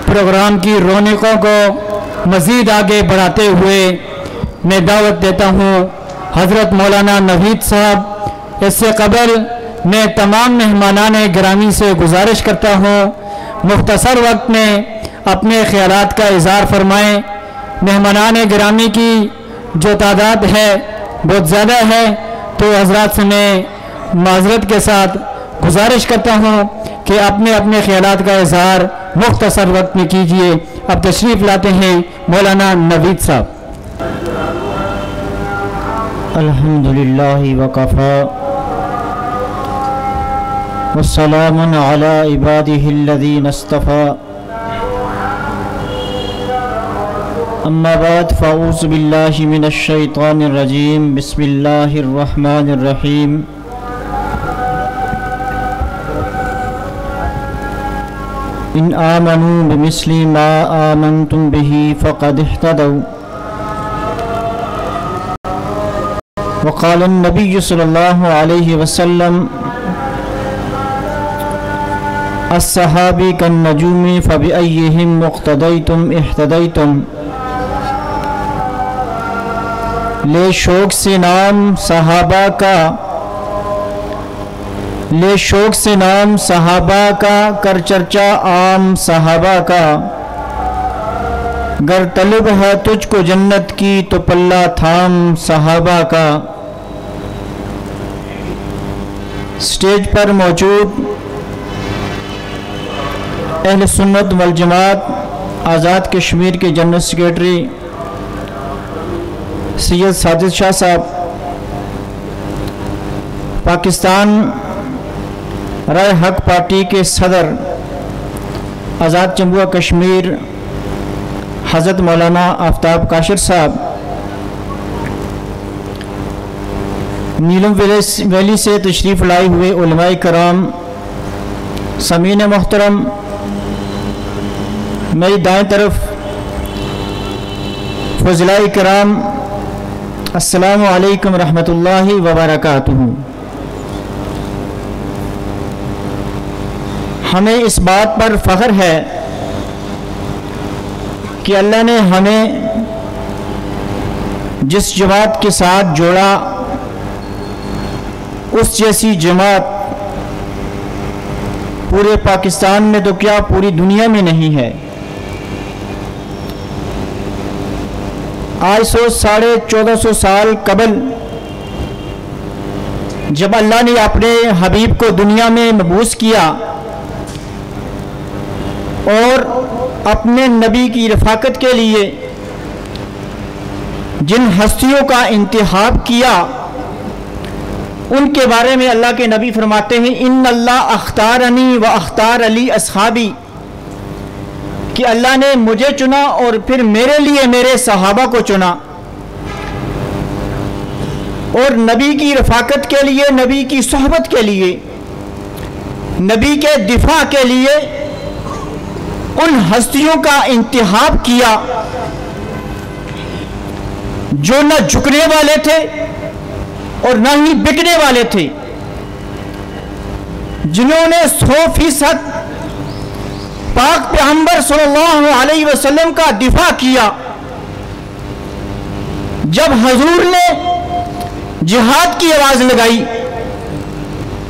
Programme की रौनकों को मज़ीद आगे बढ़ाते हुए मैं दावत देता हूँ हज़रत मौलाना नवीद साहब। इससे कबल मैं तमाम मेहमानान गिरामी से गुजारिश करता हूँ मुख्तसर वक्त में अपने ख़यालात का इज़हार फरमाएँ। मेहमानान गिरामी की जो तादाद है बहुत ज़्यादा है, तो हज़रात से मैं माज़रत के साथ गुजारिश करता हूँ कि अपने अपने ख़यालात का इज़हार मुख्तसर वक्त में कीजिए। अब तशरीफ़ लाते हैं मौलाना नवीद साहब। अल्हम्दुलिल्लाहि वकफ़ा वस्सलामुन अला इबादिहिल्लज़ीना इस्तफ़ा अम्मा बाद फ़अऊज़ु बिल्लाहि मिनश शैतानिर रजीम बिस्मिल्लाहिर रहमानिर रहीम। इन आमनू बिमिस्लि मा आमनतुम बिही फ़क़द इह्तदौ वक़ाल नबी सल्लल्लाहु अलैहि वसल्लम अस्सहाबी कन्नजूमी फ़बिअय्यिहिम मुक़्तदैतुम इह्तदैतुम। ले शौक से नाम सहाबा का कर चर्चा आम सहाबा का। गर तलब है तुझको जन्नत की तो पल्ला थाम सहाबा का। स्टेज पर मौजूद अहले सुन्नत वल जमात आज़ाद कश्मीर के जनरल सेक्रेटरी सैयद साजिद शाह साहब, पाकिस्तान राय हक पार्टी के सदर आज़ाद जम्मू कश्मीर हज़रत मौलाना आफ्ताब काशिर साहब, नीलम वैली से तशरीफ़ लाए हुए उलमाए कराम, समीन मोहतरम, मेरी दाएं तरफ फज़लाए कराम, अस्सलामु अलैकुम रहमतुल्लाहि व बरकातुहू। हमें इस बात पर फ़ख्र है कि अल्लाह ने हमें जिस जमात के साथ जोड़ा उस जैसी जमात पूरे पाकिस्तान में तो क्या पूरी दुनिया में नहीं है। आज से 1450 साल कबल जब अल्लाह ने अपने हबीब को दुनिया में मबूस किया और अपने नबी की रफ़ाकत के लिए जिन हस्तियों का इंतखाब किया उनके बारे में अल्लाह के नबी फरमाते हैं इन्नल्लाह अख्तारनी व अख्तार अली अस्हाबी, कि अल्लाह ने मुझे चुना और फिर मेरे लिए मेरे सहाबा को चुना। और नबी की रफ़ाकत के लिए, नबी की सोहबत के लिए, नबी के दिफा के लिए उन हस्तियों का इंतखाब किया जो न झुकने वाले थे और न ही बिकने वाले थे, जिन्होंने 100% पाक पैगंबर सल्लल्लाहु अलैहि वसल्लम का दिफा किया। जब हजूर ने जिहाद की आवाज लगाई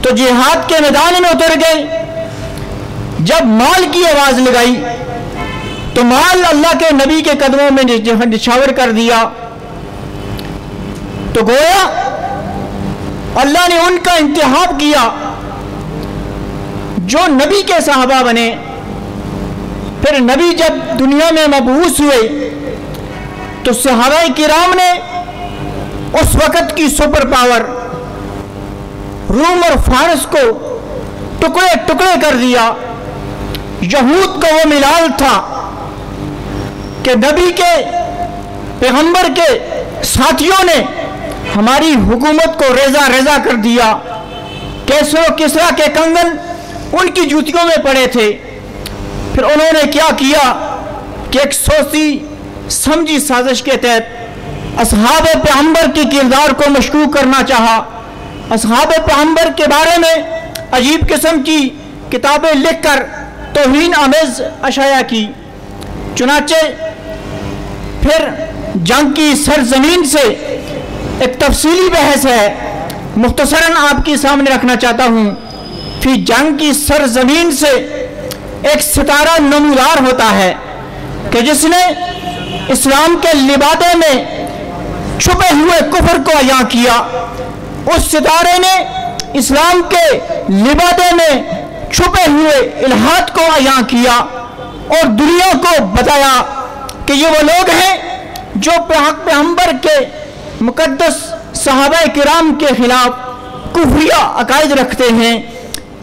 तो जिहाद के मैदान में उतर गए। जब माल की आवाज लगाई तो माल अल्लाह के नबी के कदमों में निछावर कर दिया। तो गोया अल्लाह ने उनका इंतखाब किया जो नबी के सहाबा बने। फिर नबी जब दुनिया में मबूस हुए तो सहाबाए किराम ने उस वक़्त की सुपर पावर रूम और फारस को टुकड़े टुकड़े कर दिया। यहूद का वो मिलाल था कि नबी के पैगंबर के साथियों ने हमारी हुकूमत को रेजा रेजा कर दिया। कैसरो किसरा के कंगन उनकी जूतियों में पड़े थे। फिर उन्होंने क्या किया कि एक सोची समझी साजिश के तहत असहाबे पैगंबर के किरदार को मशकूक करना चाहा। असहाबे पैगंबर के बारे में अजीब किस्म की किताबें लिखकर तौहीन आमेज अशाया की। चुनाचे फिर जंग की सरजमीन से एक तफसीली बहस है, मुख्तसरन आपके सामने रखना चाहता हूँ। फिर जंग की सरजमीन से एक सितारा नमूदार होता है कि जिसने इस्लाम के लिबादे में छुपे हुए कुफर को अयां किया। उस सितारे ने इस्लाम के लिबादे में छुपे हुए इल्हाद को अयां किया और दुनिया को बताया कि ये वो लोग हैं जो पैगंबर के मुकद्दस सहाबा किराम के खिलाफ कुफरिया अकायद रखते हैं।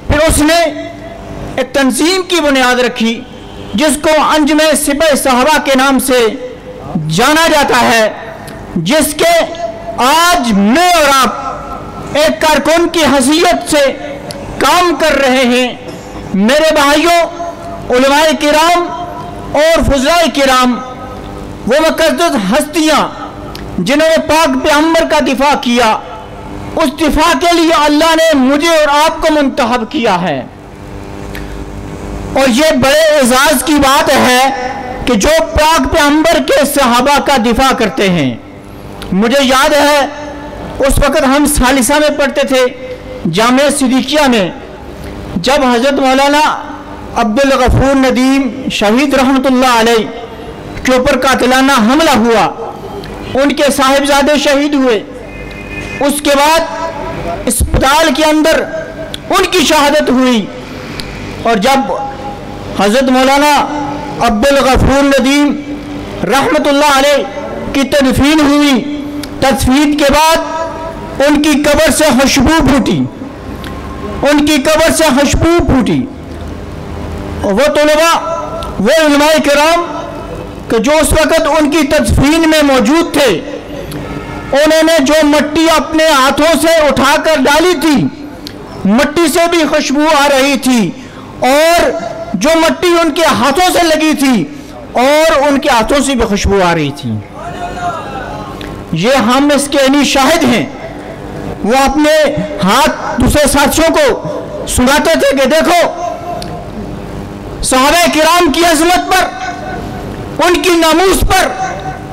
फिर उसने एक तंजीम की बुनियाद रखी जिसको अंजुम सिपह सहाबा के नाम से जाना जाता है, जिसके आज मैं और आप एक कारकुन की हैसियत से काम कर रहे हैं। मेरे भाइयों, उलमाए किराम और फुज़लाए किराम वो मुक़द्दस हस्तियाँ जिन्होंने पाक पैगंबर का दिफा किया, उस दिफा के लिए अल्लाह ने मुझे और आपको मुंतखब किया है। और ये बड़े एजाज की बात है कि जो पाक पैगंबर के सहाबा का दिफा करते हैं। मुझे याद है उस वक़्त हम सालिसा में पढ़ते थे जामिया सिद्दीकिया में, जब हज़रत मौलाना अब्दुल गफूर नदीम शहीद रहमतुल्लाह अलैह के ऊपर कातिलाना हमला हुआ, उनके साहिबजादे शहीद हुए। उसके बाद अस्पताल के अंदर उनकी शहादत हुई। और जब हज़रत मौलाना अब्दुल गफूर नदीम रहमतुल्लाह अलैह की तदफीन हुई, तदफीन के बाद उनकी कब्र से खुशबू फूटी, उनकी कब्र से खुशबू फूटी। और वो तलबा, वो उलमाए किराम कि जो उस वक़्त उनकी तदफीन में मौजूद थे, उन्होंने जो मट्टी अपने हाथों से उठाकर डाली थी, मट्टी से भी खुशबू आ रही थी और जो मट्टी उनके हाथों से लगी थी और उनके हाथों से भी खुशबू आ रही थी। ये हम इसके यानी शाहिद हैं। वो अपने हाथ दूसरे साथियों को सुनाते थे कि देखो सहाबा किराम की अजमत पर, उनकी नामूस पर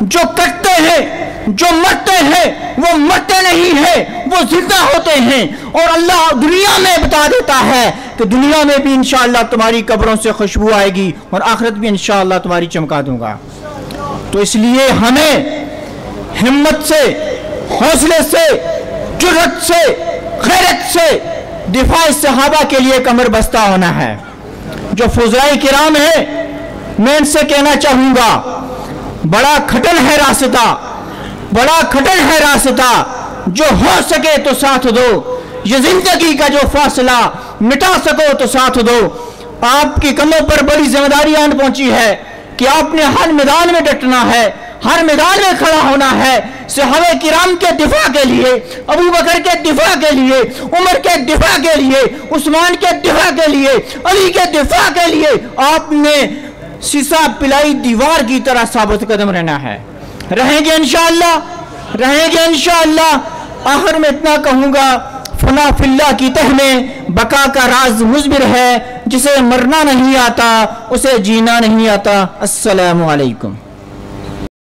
जो कटते हैं, जो मरते हैं, वो मरते नहीं हैं, वो जिंदा होते हैं। और अल्लाह दुनिया में बता देता है कि दुनिया में भी इंशाअल्लाह तुम्हारी कब्रों से खुशबू आएगी और आखिरत भी इंशाअल्लाह तुम्हारी चमका दूंगा। तो इसलिए हमें हिम्मत से, हौसले से, जुर्रत से, गैरत से दिफा सहाबा के लिए कमर बस्ता होना है। जो फुज़लाए किराम है, मैं इनसे कहना चाहूँगा, बड़ा कठिन है रास्ता, बड़ा कठिन है रास्ता। जो हो सके तो साथ दो, ये जिंदगी का जो फासला मिटा सको तो साथ दो। आपकी कमों पर बड़ी जिम्मेदारी आन पहुंची है कि आपने हर मैदान में डटना है, हर मैदान में खड़ा होना है। सहाबा किराम के दिफा के लिए, अबू बकर के दिफा के लिए, उमर के दिफा के लिए, उस्मान के दिफा के लिए, अली के दिफा के लिए आपने शीशा पिलाई दीवार की तरह साबित कदम रहना है। रहेंगे इंशाअल्लाह, रहेंगे इंशाअल्लाह। आखिर में इतना कहूँगा, फना फिल्ला की तह में बका का राज मुज़बिर है, जिसे मरना नहीं आता उसे जीना नहीं आता। अस्सलामु अलैकुम।